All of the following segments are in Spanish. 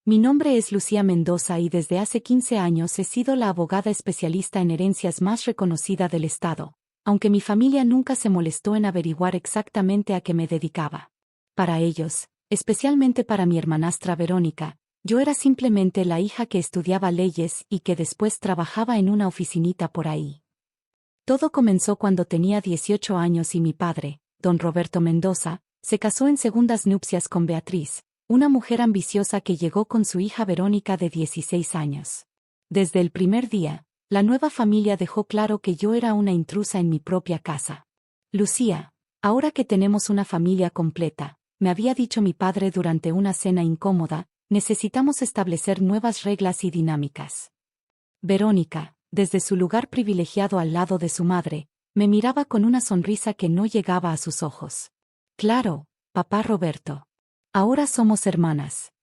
Mi nombre es Lucía Mendoza y desde hace 15 años he sido la abogada especialista en herencias más reconocida del Estado, aunque mi familia nunca se molestó en averiguar exactamente a qué me dedicaba. Para ellos, especialmente para mi hermanastra Verónica, yo era simplemente la hija que estudiaba leyes y que después trabajaba en una oficinita por ahí. Todo comenzó cuando tenía 18 años y mi padre, don Roberto Mendoza, se casó en segundas nupcias con Beatriz, una mujer ambiciosa que llegó con su hija Verónica de 16 años. Desde el primer día, la nueva familia dejó claro que yo era una intrusa en mi propia casa. Lucía, ahora que tenemos una familia completa, me había dicho mi padre durante una cena incómoda, necesitamos establecer nuevas reglas y dinámicas. Verónica, desde su lugar privilegiado al lado de su madre, me miraba con una sonrisa que no llegaba a sus ojos. Claro, papá Roberto. Ahora somos hermanas.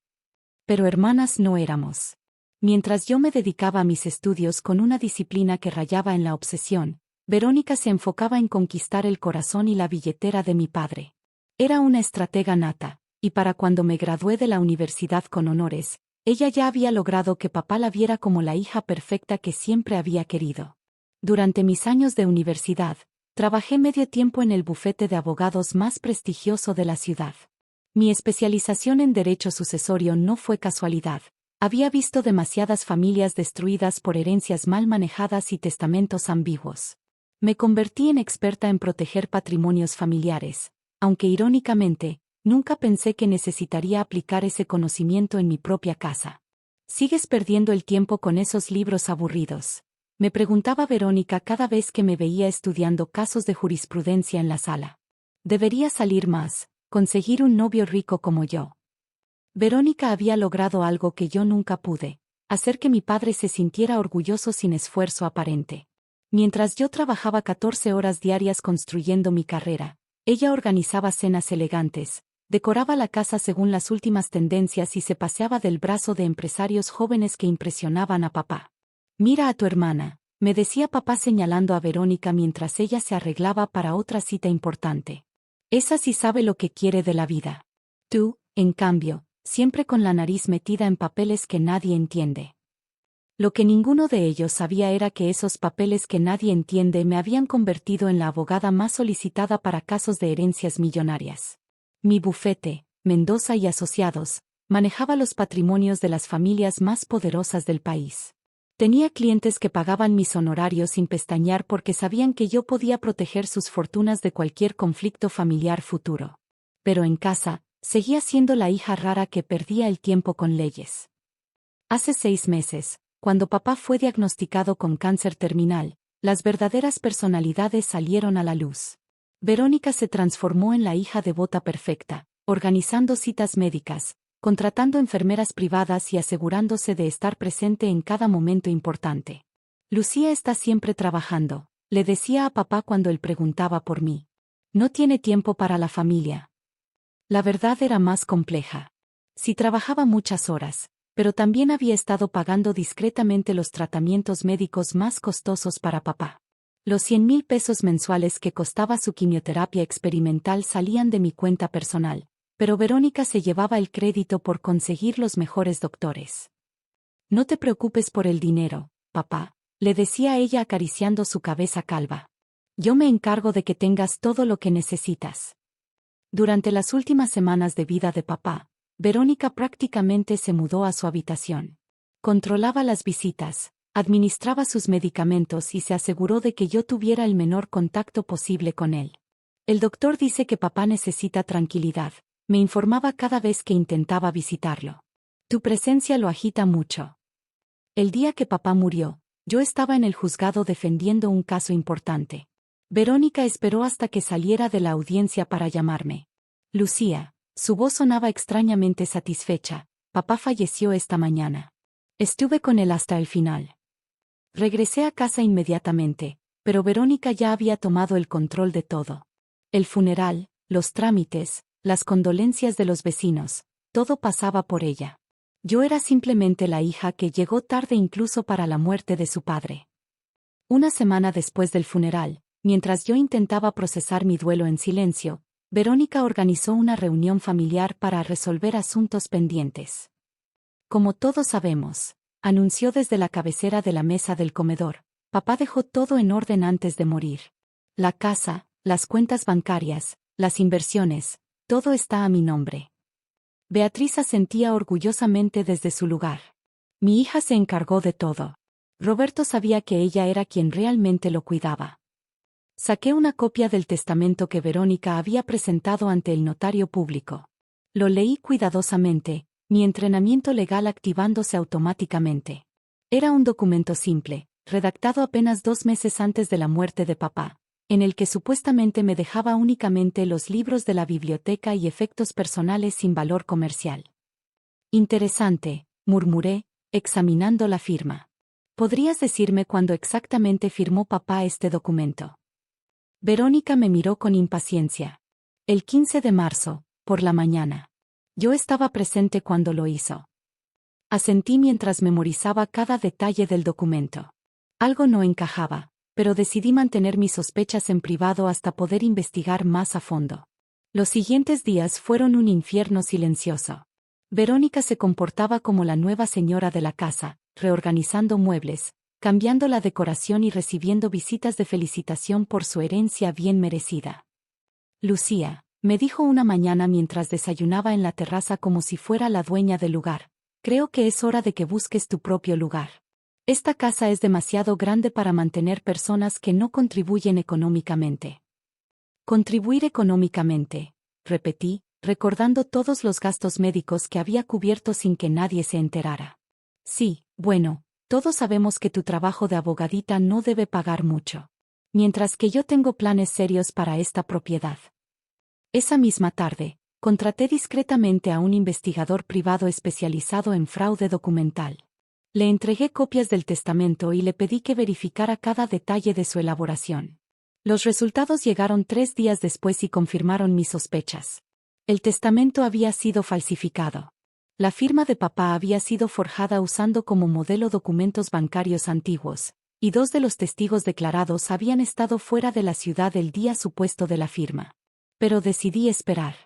Pero hermanas no éramos. Mientras yo me dedicaba a mis estudios con una disciplina que rayaba en la obsesión, Verónica se enfocaba en conquistar el corazón y la billetera de mi padre. Era una estratega nata, y para cuando me gradué de la universidad con honores, ella ya había logrado que papá la viera como la hija perfecta que siempre había querido. Durante mis años de universidad, trabajé medio tiempo en el bufete de abogados más prestigioso de la ciudad. Mi especialización en derecho sucesorio no fue casualidad. Había visto demasiadas familias destruidas por herencias mal manejadas y testamentos ambiguos. Me convertí en experta en proteger patrimonios familiares, aunque irónicamente, nunca pensé que necesitaría aplicar ese conocimiento en mi propia casa. ¿Sigues perdiendo el tiempo con esos libros aburridos?, me preguntaba Verónica cada vez que me veía estudiando casos de jurisprudencia en la sala. Debería salir más, conseguir un novio rico como yo. Verónica había logrado algo que yo nunca pude, hacer que mi padre se sintiera orgulloso sin esfuerzo aparente. Mientras yo trabajaba 14 horas diarias construyendo mi carrera, ella organizaba cenas elegantes, decoraba la casa según las últimas tendencias y se paseaba del brazo de empresarios jóvenes que impresionaban a papá. Mira a tu hermana, me decía papá señalando a Verónica mientras ella se arreglaba para otra cita importante. Esa sí sabe lo que quiere de la vida. Tú, en cambio, siempre con la nariz metida en papeles que nadie entiende. Lo que ninguno de ellos sabía era que esos papeles que nadie entiende me habían convertido en la abogada más solicitada para casos de herencias millonarias. Mi bufete, Mendoza y Asociados, manejaba los patrimonios de las familias más poderosas del país. Tenía clientes que pagaban mis honorarios sin pestañear porque sabían que yo podía proteger sus fortunas de cualquier conflicto familiar futuro. Pero en casa, seguía siendo la hija rara que perdía el tiempo con leyes. Hace 6 meses, cuando papá fue diagnosticado con cáncer terminal, las verdaderas personalidades salieron a la luz. Verónica se transformó en la hija devota perfecta, organizando citas médicas, contratando enfermeras privadas y asegurándose de estar presente en cada momento importante. Lucía está siempre trabajando, le decía a papá cuando él preguntaba por mí. No tiene tiempo para la familia. La verdad era más compleja. Sí trabajaba muchas horas, pero también había estado pagando discretamente los tratamientos médicos más costosos para papá. Los 100,000 pesos mensuales que costaba su quimioterapia experimental salían de mi cuenta personal, pero Verónica se llevaba el crédito por conseguir los mejores doctores. No te preocupes por el dinero, papá, le decía ella acariciando su cabeza calva. Yo me encargo de que tengas todo lo que necesitas. Durante las últimas semanas de vida de papá, Verónica prácticamente se mudó a su habitación. Controlaba las visitas, administraba sus medicamentos y se aseguró de que yo tuviera el menor contacto posible con él. El doctor dice que papá necesita tranquilidad, me informaba cada vez que intentaba visitarlo. Tu presencia lo agita mucho. El día que papá murió, yo estaba en el juzgado defendiendo un caso importante. Verónica esperó hasta que saliera de la audiencia para llamarme. Lucía, su voz sonaba extrañamente satisfecha. Papá falleció esta mañana. Estuve con él hasta el final. Regresé a casa inmediatamente, pero Verónica ya había tomado el control de todo. El funeral, los trámites, las condolencias de los vecinos, todo pasaba por ella. Yo era simplemente la hija que llegó tarde incluso para la muerte de su padre. Una semana después del funeral, mientras yo intentaba procesar mi duelo en silencio, Verónica organizó una reunión familiar para resolver asuntos pendientes. Como todos sabemos, anunció desde la cabecera de la mesa del comedor, papá dejó todo en orden antes de morir. La casa, las cuentas bancarias, las inversiones, todo está a mi nombre. Beatriz asentía orgullosamente desde su lugar. Mi hija se encargó de todo. Roberto sabía que ella era quien realmente lo cuidaba. Saqué una copia del testamento que Verónica había presentado ante el notario público. Lo leí cuidadosamente, mi entrenamiento legal activándose automáticamente. Era un documento simple, redactado apenas 2 meses antes de la muerte de papá, en el que supuestamente me dejaba únicamente los libros de la biblioteca y efectos personales sin valor comercial. Interesante, murmuré, examinando la firma. ¿Podrías decirme cuándo exactamente firmó papá este documento? Verónica me miró con impaciencia. El 15 de marzo, por la mañana. Yo estaba presente cuando lo hizo. Asentí mientras memorizaba cada detalle del documento. Algo no encajaba, pero decidí mantener mis sospechas en privado hasta poder investigar más a fondo. Los siguientes días fueron un infierno silencioso. Verónica se comportaba como la nueva señora de la casa, reorganizando muebles, cambiando la decoración y recibiendo visitas de felicitación por su herencia bien merecida. Lucía, me dijo una mañana mientras desayunaba en la terraza como si fuera la dueña del lugar, creo que es hora de que busques tu propio lugar. Esta casa es demasiado grande para mantener personas que no contribuyen económicamente. Contribuir económicamente, repetí, recordando todos los gastos médicos que había cubierto sin que nadie se enterara. Sí, bueno, todos sabemos que tu trabajo de abogadita no debe pagar mucho. Mientras que yo tengo planes serios para esta propiedad. Esa misma tarde, contraté discretamente a un investigador privado especializado en fraude documental. Le entregué copias del testamento y le pedí que verificara cada detalle de su elaboración. Los resultados llegaron 3 días después y confirmaron mis sospechas. El testamento había sido falsificado. La firma de papá había sido forjada usando como modelo documentos bancarios antiguos, y 2 de los testigos declarados habían estado fuera de la ciudad el día supuesto de la firma. Pero decidí esperar.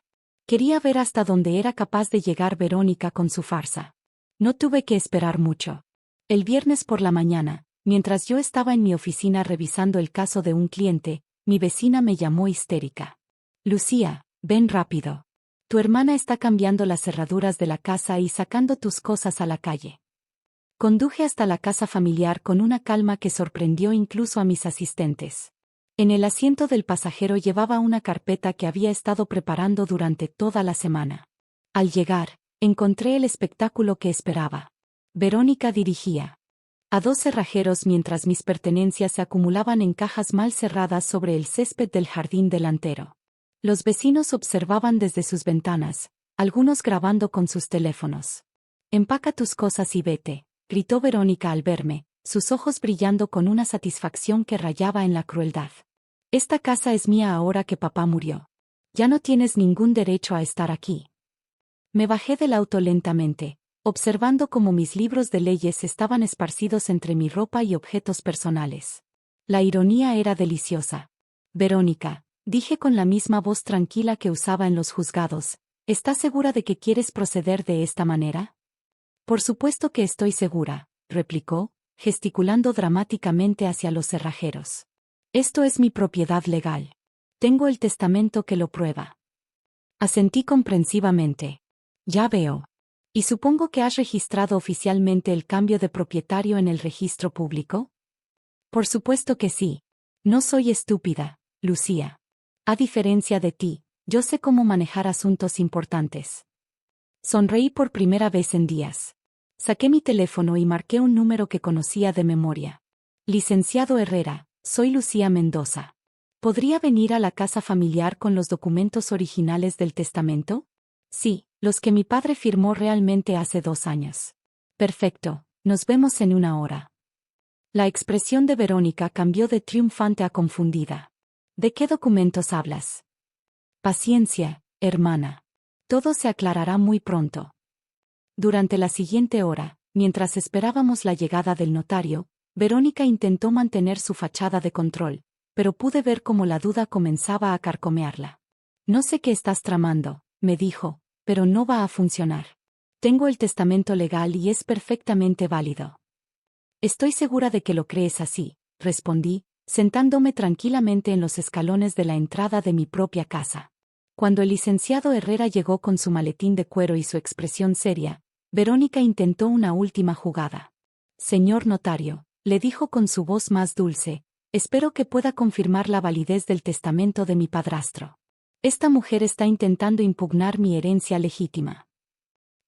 Quería ver hasta dónde era capaz de llegar Verónica con su farsa. No tuve que esperar mucho. El viernes por la mañana, mientras yo estaba en mi oficina revisando el caso de un cliente, mi vecina me llamó histérica. Lucía, ven rápido. Tu hermana está cambiando las cerraduras de la casa y sacando tus cosas a la calle. Conduje hasta la casa familiar con una calma que sorprendió incluso a mis asistentes. En el asiento del pasajero llevaba una carpeta que había estado preparando durante toda la semana. Al llegar, encontré el espectáculo que esperaba. Verónica dirigía a 2 cerrajeros mientras mis pertenencias se acumulaban en cajas mal cerradas sobre el césped del jardín delantero. Los vecinos observaban desde sus ventanas, algunos grabando con sus teléfonos. Empaca tus cosas y vete, gritó Verónica al verme, sus ojos brillando con una satisfacción que rayaba en la crueldad. Esta casa es mía ahora que papá murió. Ya no tienes ningún derecho a estar aquí. Me bajé del auto lentamente, observando cómo mis libros de leyes estaban esparcidos entre mi ropa y objetos personales. La ironía era deliciosa. Verónica, dije con la misma voz tranquila que usaba en los juzgados, ¿estás segura de que quieres proceder de esta manera? Por supuesto que estoy segura, replicó, gesticulando dramáticamente hacia los cerrajeros. Esto es mi propiedad legal. Tengo el testamento que lo prueba. Asentí comprensivamente. Ya veo. Y supongo que has registrado oficialmente el cambio de propietario en el registro público. Por supuesto que sí. No soy estúpida, Lucía. A diferencia de ti, yo sé cómo manejar asuntos importantes. Sonreí por primera vez en días. Saqué mi teléfono y marqué un número que conocía de memoria. Licenciado Herrera, soy Lucía Mendoza. ¿Podría venir a la casa familiar con los documentos originales del testamento? Sí, los que mi padre firmó realmente hace 2 años. Perfecto, nos vemos en 1 hora. La expresión de Verónica cambió de triunfante a confundida. ¿De qué documentos hablas? Paciencia, hermana. Todo se aclarará muy pronto. Durante la siguiente hora, mientras esperábamos la llegada del notario, Verónica intentó mantener su fachada de control, pero pude ver cómo la duda comenzaba a carcomearla. No sé qué estás tramando, me dijo, pero no va a funcionar. Tengo el testamento legal y es perfectamente válido. Estoy segura de que lo crees así, respondí, sentándome tranquilamente en los escalones de la entrada de mi propia casa. Cuando el licenciado Herrera llegó con su maletín de cuero y su expresión seria, Verónica intentó una última jugada. Señor notario, le dijo con su voz más dulce, espero que pueda confirmar la validez del testamento de mi padrastro. Esta mujer está intentando impugnar mi herencia legítima.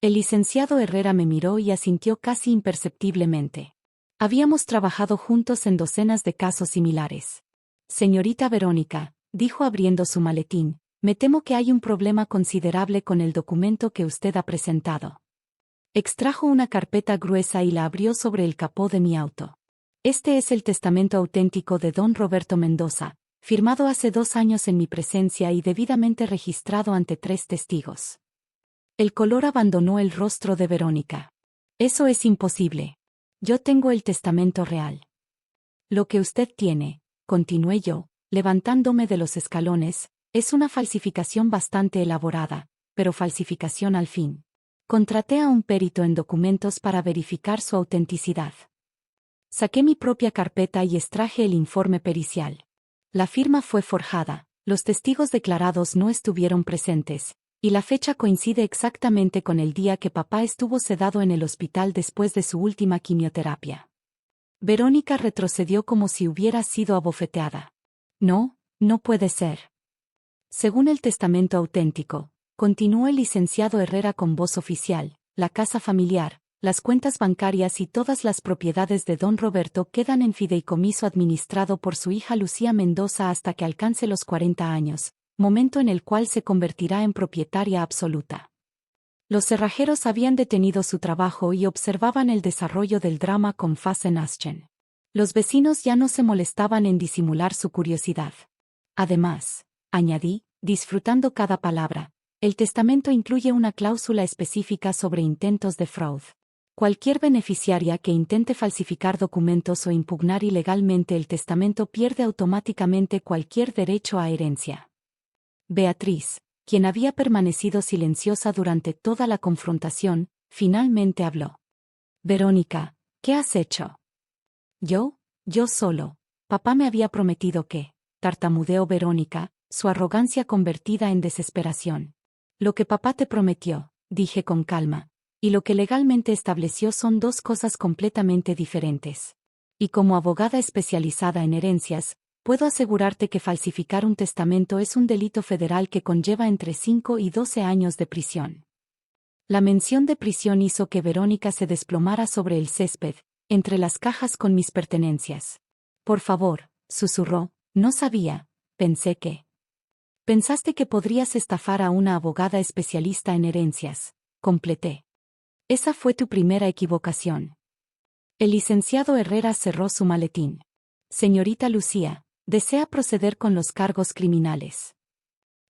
El licenciado Herrera me miró y asintió casi imperceptiblemente. Habíamos trabajado juntos en docenas de casos similares. Señorita Verónica, dijo abriendo su maletín, me temo que hay un problema considerable con el documento que usted ha presentado. Extrajo una carpeta gruesa y la abrió sobre el capó de mi auto. Este es el testamento auténtico de don Roberto Mendoza, firmado hace 2 años en mi presencia y debidamente registrado ante 3 testigos. El color abandonó el rostro de Verónica. Eso es imposible. Yo tengo el testamento real. Lo que usted tiene, continué yo, levantándome de los escalones, es una falsificación bastante elaborada, pero falsificación al fin. Contraté a un perito en documentos para verificar su autenticidad. Saqué mi propia carpeta y extraje el informe pericial. La firma fue forjada, los testigos declarados no estuvieron presentes, y la fecha coincide exactamente con el día que papá estuvo sedado en el hospital después de su última quimioterapia. Verónica retrocedió como si hubiera sido abofeteada. No, no puede ser. Según el testamento auténtico, continuó el licenciado Herrera con voz oficial, la casa familiar, las cuentas bancarias y todas las propiedades de don Roberto quedan en fideicomiso administrado por su hija Lucía Mendoza hasta que alcance los 40 años, momento en el cual se convertirá en propietaria absoluta. Los cerrajeros habían detenido su trabajo y observaban el desarrollo del drama con fascinación. Los vecinos ya no se molestaban en disimular su curiosidad. Además, añadí, disfrutando cada palabra, el testamento incluye una cláusula específica sobre intentos de fraude. Cualquier beneficiaria que intente falsificar documentos o impugnar ilegalmente el testamento pierde automáticamente cualquier derecho a herencia. Beatriz, quien había permanecido silenciosa durante toda la confrontación, finalmente habló. Verónica, ¿qué has hecho? Yo solo. Papá me había prometido que, tartamudeó Verónica, su arrogancia convertida en desesperación. Lo que papá te prometió, dije con calma, y lo que legalmente estableció son 2 cosas completamente diferentes. Y como abogada especializada en herencias, puedo asegurarte que falsificar un testamento es un delito federal que conlleva entre 5 y 12 años de prisión. La mención de prisión hizo que Verónica se desplomara sobre el césped, entre las cajas con mis pertenencias. Por favor, susurró, no sabía, pensé que. Pensaste que podrías estafar a una abogada especialista en herencias, completé. Esa fue tu primera equivocación. El licenciado Herrera cerró su maletín. Señorita Lucía, desea proceder con los cargos criminales.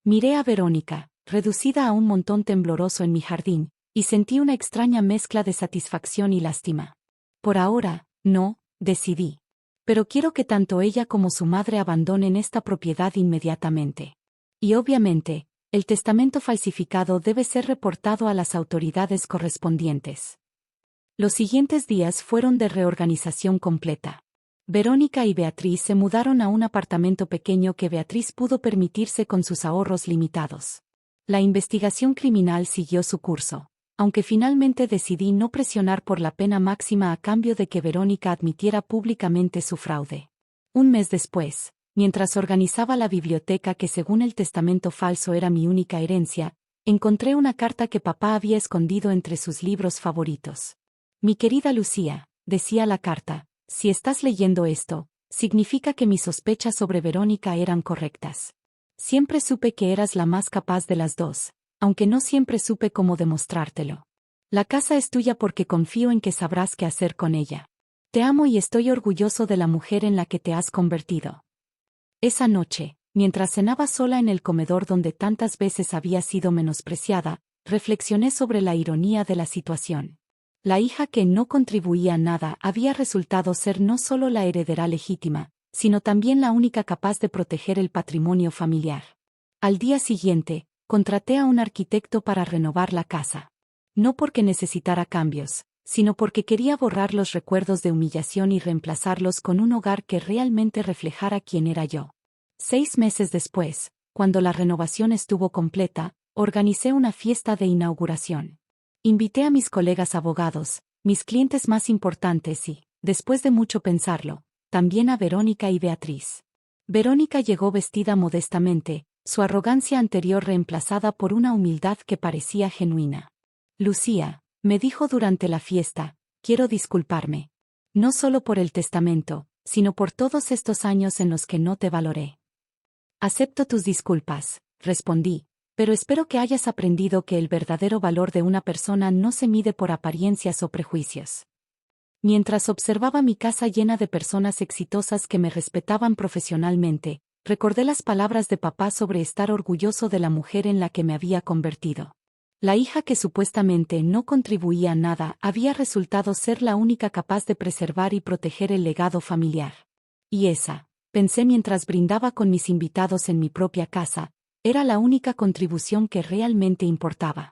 Miré a Verónica, reducida a un montón tembloroso en mi jardín, y sentí una extraña mezcla de satisfacción y lástima. Por ahora, no, decidí. Pero quiero que tanto ella como su madre abandonen esta propiedad inmediatamente. Y obviamente, el testamento falsificado debe ser reportado a las autoridades correspondientes. Los siguientes días fueron de reorganización completa. Verónica y Beatriz se mudaron a un apartamento pequeño que Beatriz pudo permitirse con sus ahorros limitados. La investigación criminal siguió su curso, aunque finalmente decidí no presionar por la pena máxima a cambio de que Verónica admitiera públicamente su fraude. Un mes después, mientras organizaba la biblioteca que según el testamento falso era mi única herencia, encontré una carta que papá había escondido entre sus libros favoritos. Mi querida Lucía, decía la carta, si estás leyendo esto, significa que mis sospechas sobre Verónica eran correctas. Siempre supe que eras la más capaz de las 2, aunque no siempre supe cómo demostrártelo. La casa es tuya porque confío en que sabrás qué hacer con ella. Te amo y estoy orgulloso de la mujer en la que te has convertido. Esa noche, mientras cenaba sola en el comedor donde tantas veces había sido menospreciada, reflexioné sobre la ironía de la situación. La hija que no contribuía a nada había resultado ser no solo la heredera legítima, sino también la única capaz de proteger el patrimonio familiar. Al día siguiente, contraté a un arquitecto para renovar la casa. No porque necesitara cambios, sino porque quería borrar los recuerdos de humillación y reemplazarlos con un hogar que realmente reflejara quién era yo. 6 meses después, cuando la renovación estuvo completa, organicé una fiesta de inauguración. Invité a mis colegas abogados, mis clientes más importantes y, después de mucho pensarlo, también a Verónica y Beatriz. Verónica llegó vestida modestamente, su arrogancia anterior reemplazada por una humildad que parecía genuina. Lucía, me dijo durante la fiesta, quiero disculparme. No solo por el testamento, sino por todos estos años en los que no te valoré. Acepto tus disculpas, respondí, pero espero que hayas aprendido que el verdadero valor de una persona no se mide por apariencias o prejuicios. Mientras observaba mi casa llena de personas exitosas que me respetaban profesionalmente, recordé las palabras de papá sobre estar orgulloso de la mujer en la que me había convertido. La hija que supuestamente no contribuía a nada había resultado ser la única capaz de preservar y proteger el legado familiar. Y esa, pensé mientras brindaba con mis invitados en mi propia casa, era la única contribución que realmente importaba.